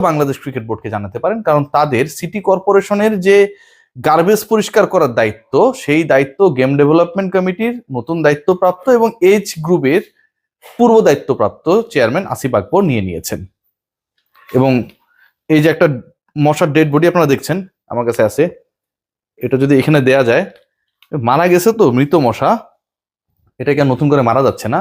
Bangladesh cricket বোর্ডকে জানাতে পারেন, কারণ তাদের সিটি কর্পোরেশনের যে গার্বেজ পরিষ্কার করার দায়িত্ব, সেই দায়িত্ব গেম ডেভেলপমেন্ট কমিটির নতুন দায়িত্বপ্রাপ্ত এবং এইচ গ্রুপের পূর্ব দায়িত্বপ্রাপ্ত চেয়ারম্যান আসিফ আকবর নিয়ে নিয়েছেন। এবং এই যে একটা মশার ডেড বডি আপনারা দেখছেন আমার কাছে আছে, এটা যদি এখানে দেয়া যায়, মারা গেছে তো মৃত মশা, এটাকে নতুন করে মারা যাচ্ছে না।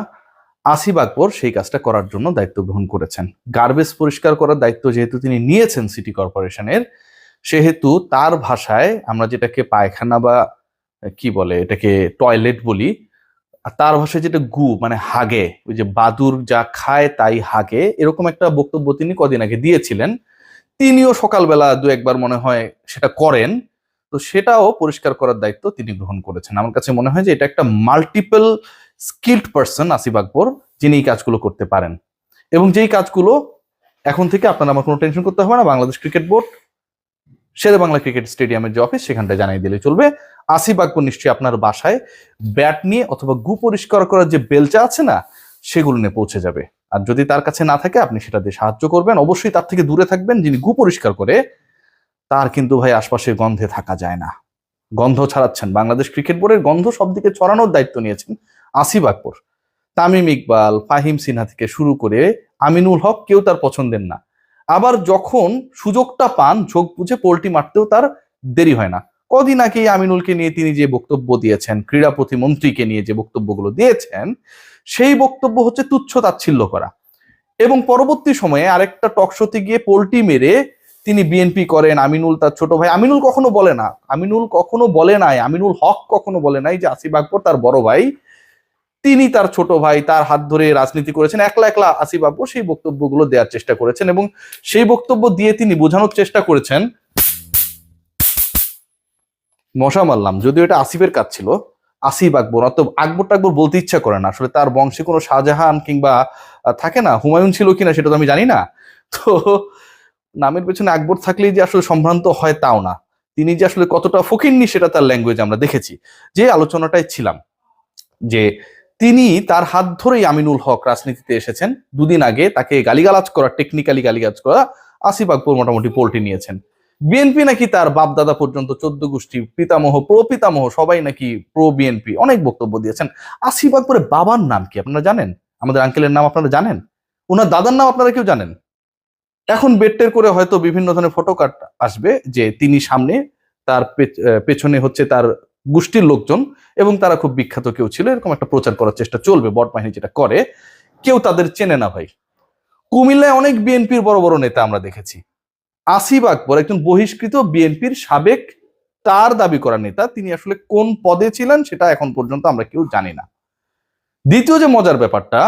আসিফ আকবর সেই কাজটা করার জন্য দায়িত্ব গ্রহণ করেছেন। গার্বেজ পরিষ্কার করার দায়িত্ব যেহেতু তিনি নিয়েছেন সিটি কর্পোরেশনের, সেহেতু তার ভাষায় আমরা যেটাকে পায়খানা বা কি বলে এটাকে টয়লেট বলি, তার ভাষায় যেটা গু মানে হাগে, ওই যে বাদুর যা খায় তাই হাগে, এরকম একটা বক্তব্য তিনি কদিন আগে দিয়েছিলেন। তিনিও সকালবেলা দু একবার মনে হয় সেটা করেন, তো সেটাও পরিষ্কার করার দায়িত্ব তিনি গ্রহণ করেছেন। আমার কাছে মনে হয় যে এটা একটা multiple skilled person Asif Akbar, যিনি এই কাজগুলো করতে পারেন। এবং যেই কাজগুলো এখন থেকে আপনারা আমার কোনো টেনশন করতে হবে না, বাংলাদেশ ক্রিকেট বোর্ড শেরে বাংলা ক্রিকেট স্টেডিয়ামের যে অফিস সেখানটায় জানিয়ে দিলে চলবে। আসিফ আকবর নিশ্চয়ই আপনার বাসায় ব্যাট নিয়ে অথবা গু পরিষ্কার করার যে বেলচা আছে না, সেগুলো নিয়ে পৌঁছে যাবে। আর যদি তার কাছে না থাকে আপনি সেটা দিয়ে সাহায্য করবেন। অবশ্যই তার থেকে দূরে থাকবেন। যিনি গু পরিষ্কার করে তার কিন্তু ভাই আশপাশের গন্ধে থাকা যায় না, গন্ধ ছড়াচ্ছেন। বাংলাদেশ ক্রিকেট বোর্ডের গন্ধ সব দিকে ছড়ানোর দায়িত্ব নিয়েছেন আসিফ আকবর। তামিম ইকবাল, ফাহিম সিনহা থেকে শুরু করে আমিনুল হক কেউ তার পছন্দের না। আবার যখন সুযোগটা পান চোখ বুঝে পোল্টি মারতেও তার দেরি হয় না। কদিন আগে আমিনুলকে নিয়ে তিনি যে বক্তব্য দিয়েছেন, ক্রীড়া প্রতিমন্ত্রীকে নিয়ে যে বক্তব্যগুলো দিয়েছেন, সেই বক্তব্য হচ্ছে তুচ্ছ তাচ্ছিল্য করা। এবং পরবর্তী সময়ে আরেকটা টকশোতে গিয়ে পোল্টি মেরে তিনি বিএনপি করেন, আমিনুল তার ছোট ভাই। আমিনুল কখনো বলে না, আমিনুল কখনো বলে নাই, আমিনুল হক কখনো বলে নাই যে আসিফ আকবর তার বড় ভাই, তিনি তার ছোট ভাই, তার হাত ধরে রাজনীতি করেছেন। একলা একলা আসিফ আকবর সেই বক্তব্যগুলো দেওয়ার চেষ্টা করেছেন এবং সেই বক্তব্য দিয়ে তিনি বোঝানোর চেষ্টা করেছেন। মশা মারলাম, যদিও এটা আসিফের কাজ ছিল। আসিফ আকবর অত আকবর টাকবর বলতে ইচ্ছা করে না, আসলে তার বংশে কোনো শাহজাহান কিংবা থাকে না, হুমায়ুন ছিল কিনা সেটা তো আমি জানি না। তো নামের পেছনে আকবর থাকলেই যে আসলে সম্ভ্রান্ত হয় তাও না। তিনি যে আসলে কতটা ফকিন্নি সেটা তার ল্যাঙ্গুয়েজ আমরা দেখেছি। যে আলোচনাটায় ছিলাম যে তিনি তার হাত ধরেই আমিনুল হক রাজনীতিতে এসেছেন। দুদিন আগে তাকে গালিগালাজ করা, টেকনিক্যালি গালিগালাজ করা আসিফ আকবর মোটামুটি পোল্টি নিয়েছেন। বিএনপি নাকি তার বাপ দাদা পর্যন্ত 14 গোষ্ঠী পিতামহ প্রপিতামহ সবাই নাকি প্রো বিএনপি, অনেক বক্তব্য দিয়েছেন। আসিফ আকবরের বাবার নাম কি আপনারা জানেন? আমাদের আঙ্কেলের নাম আপনারা জানেন? ওনার দাদার নাম আপনারা কেউ জানেন? এখন বেটটের করে হয়তো বিভিন্ন ধরনের ফটো কার্ড আসবে যে তিনি সামনে, তার পেছনে হচ্ছে তার গোষ্ঠীর লোকজন এবং তারা খুব বিখ্যাত কেউ ছিল, এরকম একটা প্রচার করার চেষ্টা চলবে। বটবাহিনী যেটা করে, কেউ তাদের চেনে না ভাই। কুমিল্লায় অনেক বিএনপির বড় বড় নেতা আমরা দেখেছি। আসিফ আকবর একজন বহিষ্কৃত বিএনপির সাবেক, তার দাবি করা নেতা, তিনি আসলে কোন পদে ছিলেন সেটা এখন পর্যন্ত আমরা কেউ জানি না। দ্বিতীয় যে মজার ব্যাপারটা,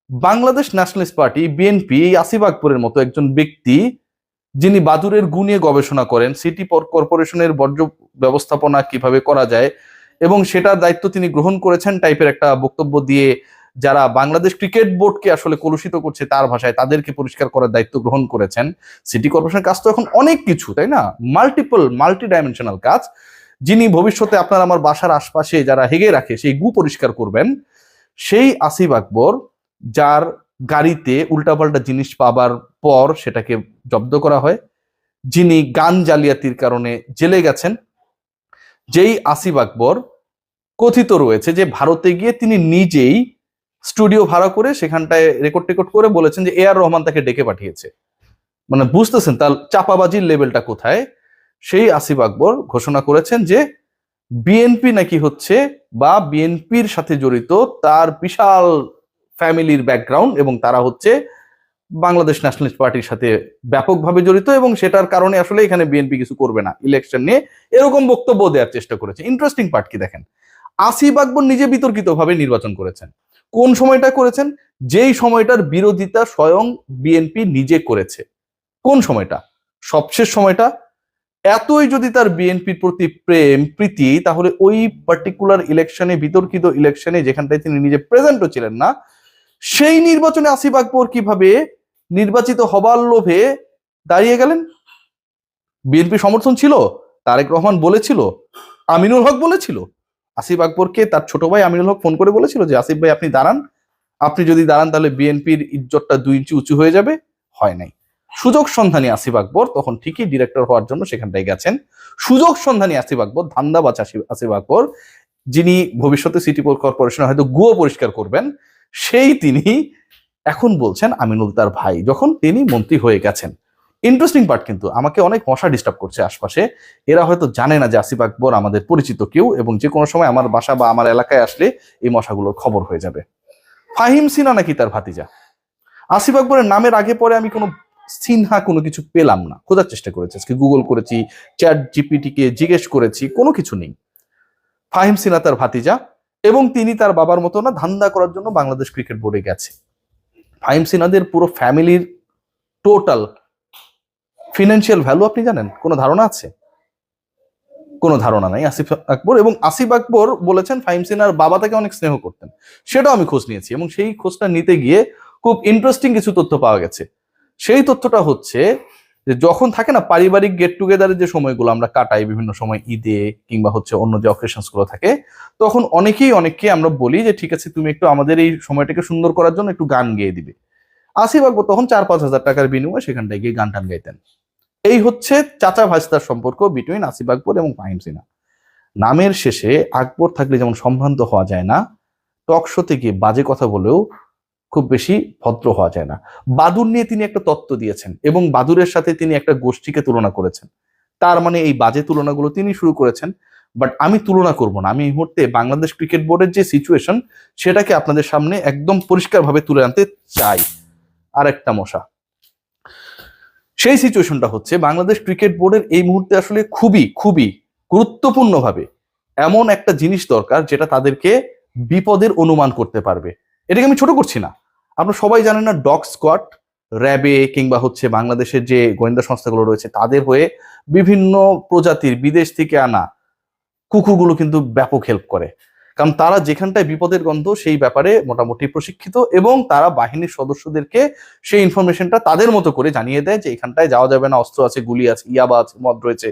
Bangladesh nationalist party BNP Asif আকবরের মতো একজন ব্যক্তি, যিনি বাদুরের গু নিয়ে গবেষণা করেন, সিটি কর্পোরেশনের বর্জ্য ব্যবস্থাপনা কিভাবে করা যায় এবং সেটার দায়িত্ব তিনি গ্রহণ করেছেন টাইপের একটা বক্তব্য দিয়ে যারা বাংলাদেশ ক্রিকেট বোর্ডকে আসলে কলুষিত করছে তার ভাষায়, তাদেরকে পরিষ্কার করার দায়িত্ব গ্রহণ করেছেন। সিটি কর্পোরেশনের কাজ তো এখন অনেক কিছু, তাই না? মাল্টি ডাইমেনশনাল কাজ। যিনি ভবিষ্যতে আপনার আমার বাসার আশপাশে যারা হেগে রাখে সেই গু পরিষ্কার করবেন, সেই আসিফ আকবর, যার গাড়িতে উল্টাপাল্টা জিনিস পাবার পর সেটাকে জব্দ করা হয়, যিনি গান জালিয়াতির কারণে জেলে গেছেন, যেই আসিফ আকবর কথিত রয়েছে যে ভারতে গিয়ে তিনি নিজেই স্টুডিও ভাড়া করে সেখানটায় রেকর্ড করে বলেছেন যে এআর রহমান তাকে ডেকে পাঠিয়েছে। মানে বুঝতেছেন তার চাপাবাজির লেভেলটা কোথায়। সেই আসিফ আকবর ঘোষণা করেছেন যে বিএনপি নাকি হচ্ছে, বা বিএনপির সাথে জড়িত তার বিশাল ফ্যামিলির ব্যাকগ্রাউন্ড, এবং তারা হচ্ছে বাংলাদেশ ন্যাশনালিস্ট পার্টির সাথে ব্যাপকভাবে জড়িত এবং সেটার কারণে আসলে এখানে বিএনপি কিছু করবে না ইলেকশন নিয়ে, এরকম বক্তব্য দেওয়ার চেষ্টা করেছে। ইন্টারেস্টিং পার্ট কি দেখেন, আসিফ আকবর নিজে বিতর্কিতভাবে নির্বাচন করেছেন। কোন সময়টা করেছেন? যেই সময়টার বিরোধিতা স্বয়ং বিএনপি নিজে করেছে। কোন সময়টা? সবশেষ সময়টা। এতই যদি তার বিএনপির প্রতি প্রেম প্রীতি, তাহলে ওই পার্টিকুলার ইলেকশনে, বিতর্কিত ইলেকশনে যেখানটায় তিনি নিজে প্রেজেন্টও ছিলেন না, সেই নির্বাচনে আসিফ আকবর কিভাবে নির্বাচিত হবার লোভে দাঁড়িয়ে গেলেন? বিএনপি সমর্থন ছিল, তারেক রহমান বলেছিল, আমিনুল হক বলেছিল, আসিফ আকবরকে তার ছোট ভাই আমিনুল হক ফোন করে বলেছিল যে আসিফ ভাই আপনি দাঁড়ান, আপনি যদি দাঁড়ান তাহলে বিএনপির ইজ্জতটা 2 ইঞ্চি উঁচু হয়ে যাবে। হয় নাই। সুযোগ সন্ধানী আসিফ আকবর তখন ঠিকই ডিরেক্টর হওয়ার জন্য সেখানটায় গেছেন। সুযোগ সন্ধানী আসিফ আকবর, ধান্দাবাজ আসিফ আকবর, যিনি ভবিষ্যতে সিটি কর্পোরেশনে হয়তো গুয়ো পরিষ্কার করবেন, তিনি এখন বলছেন আমিনুল তার ভাই, যখন তিনি মন্ত্রী হয়ে গেছেন। ইন্টারেস্টিং পার্ট, কিন্তু আমাকে অনেক মশা ডিস্টার্ব করছে আশপাশে। এরা হয়তো জানে না যে আসিফ আকবর আমাদের পরিচিত কেউ, এবং যে কোনো সময় আমার বাসা বা আমার এলাকায় আসলে এই মশাগুলোর খবর হয়ে যাবে। ফাহিম সিনহা নাকি তার ভাতিজা। আসিফ আকবরের নামের আগে পরে আমি কোনো সিনহা কোনো কিছু পেলাম না, খোঁজার চেষ্টা করেছি, আজকে গুগল করেছি, চ্যাট জিপিটি কে জিজ্ঞেস করেছি, কোনো কিছু নেই। ফাহিম সিনহা তার ভাতিজা, এবং তিনি তার বাবার মতো না ধান্দা করার জন্য বাংলাদেশ ক্রিকেট বোর্ডে গেছে। ফাহিম সিনহাদের পুরো ফ্যামিলির টোটাল ফিনান্সিয়াল ভ্যালু আপনি জানেন? কোনো ধারণা আছে? কোনো ধারণা নাই আসিফ আকবর। এবং আসিফ আকবর বলেছেন ফাহিম সিনহার বাবা তাকে অনেক স্নেহ করতেন, সেটাও আমি খোঁজ নিয়েছি, এবং সেই খোঁজটা নিতে গিয়ে খুব ইন্টারেস্টিং কিছু তথ্য পাওয়া গেছে। সেই তথ্যটা হচ্ছে যে যখন থাকে না পারিবারিক গেট টুগেদারের যে সময়গুলো আমরা কাটাই বিভিন্ন সময়, ঈদে কিংবা হচ্ছে অন্য যে অকেশনস গুলো থাকে, তখন অনেককে আমরা বলি যে ঠিক আছে তুমি একটু আমাদের এই সময়টাকে সুন্দর করার জন্য একটু গান গেয়ে দিবে। আসিফ আকবর তখন 4-5 হাজার টাকার বিনিময়ে সেখানটায় গিয়ে গান টান গাইতেন। এই হচ্ছে চাচা ভাইস্তার সম্পর্ক বিটুইন আসিফ আকবর এবং ফাহিম সিনহা। নামের শেষে আকবর থাকলে যেমন সম্ভ্রান্ত হওয়া যায় না, টক শোতে গিয়ে বাজে কথা বলেও খুব বেশি ভদ্র হওয়া যায় না। বাদুর নিয়ে তিনি একটা তত্ত্ব দিয়েছেন, এবং বাদুরের সাথে তিনি একটা গোষ্ঠীকে তুলনা করেছেন। তার মানে এই বাজে তুলনাগুলো তিনি শুরু করেছেন, বাট আমি তুলনা করব না। আমি এই মুহূর্তে বাংলাদেশ ক্রিকেট বোর্ডের যে সিচুয়েশন সেটাকে আপনাদের সামনে একদম পরিষ্কারভাবে তুলে আনতে চাই। আর একটা মশা, সেই সিচুয়েশনটা হচ্ছে বাংলাদেশ ক্রিকেট বোর্ডের এই মুহূর্তে আসলে খুবই খুবই গুরুত্বপূর্ণভাবে এমন একটা জিনিস দরকার যেটা তাদেরকে বিপদের অনুমান করতে পারবে। এটাকে আমি ছোট করছি না। আপনারা সবাই জানেন না, ডগ স্কোয়াড, র্যাবে কিংবা হচ্ছে বাংলাদেশের যে গোয়েন্দা সংস্থাগুলো রয়েছে তাদের হয়ে বিভিন্ন প্রজাতির বিদেশ থেকে আনা কুকুরগুলো কিন্তু ব্যাপক হেল্প করে। কারণ তারা যেখানটায় বিপদের গন্ধ সেই ব্যাপারে মোটামুটি প্রশিক্ষিত, এবং তারা বাহিনীর সদস্যদেরকে সেই ইনফরমেশনটা তাদের মতো করে জানিয়ে দেয় যে এখানটায় যাওয়া যাবে না, অস্ত্র আছে, গুলি আছে, ইয়াবা আছে, মদ রয়েছে,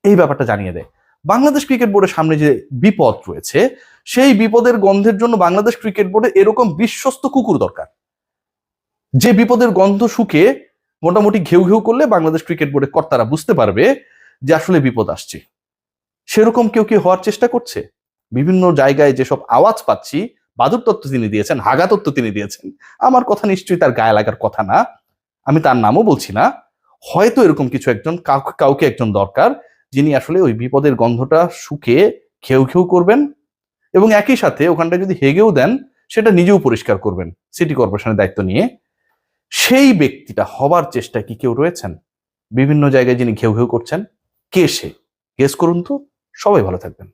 এই ব্যাপারটা জানিয়ে দেয়। বাংলাদেশ ক্রিকেট বোর্ডের সামনে যে বিপদ রয়েছে, সেই বিপদের গন্ধের জন্য বাংলাদেশ ক্রিকেট বোর্ডে এরকম বিশ্বস্ত কুকুর দরকার, যে বিপদের গন্ধ শুকে মোটামুটি ঘেউ ঘেউ করলে বাংলাদেশ ক্রিকেট বোর্ডের কর্তারা বুঝতে পারবে যে আসলে বিপদ আসছে। সেরকম কেউ কি হওয়ার চেষ্টা করছে? বিভিন্ন জায়গায় যেসব আওয়াজ পাচ্ছি, বাদুর তত্ত্ব তিনি দিয়েছেন, হাগা তত্ত্ব তিনি দিয়েছেন, আমার কথা নিশ্চয়ই তার গায়ে লাগার কথা না, আমি তার নামও বলছি না। হয়তো এরকম কিছু একজন কাউকে একজন দরকার, যিনি আসলে ওই বিপদের গন্ধটা শুকে ঘেউ ঘেউ করবেন, এবং একই সাথে ওখানটায় যদি হেগেও দেন সেটা নিজেও পরিষ্কার করবেন সিটি কর্পোরেশনের দায়িত্ব নিয়ে। সেই ব্যক্তিটা হবার চেষ্টায় কি কেউ রয়েছেন বিভিন্ন জায়গায় যিনি ঘেউ ঘেউ করছেন? কে সে? গেস করুন তো। সবাই ভালো থাকবেন।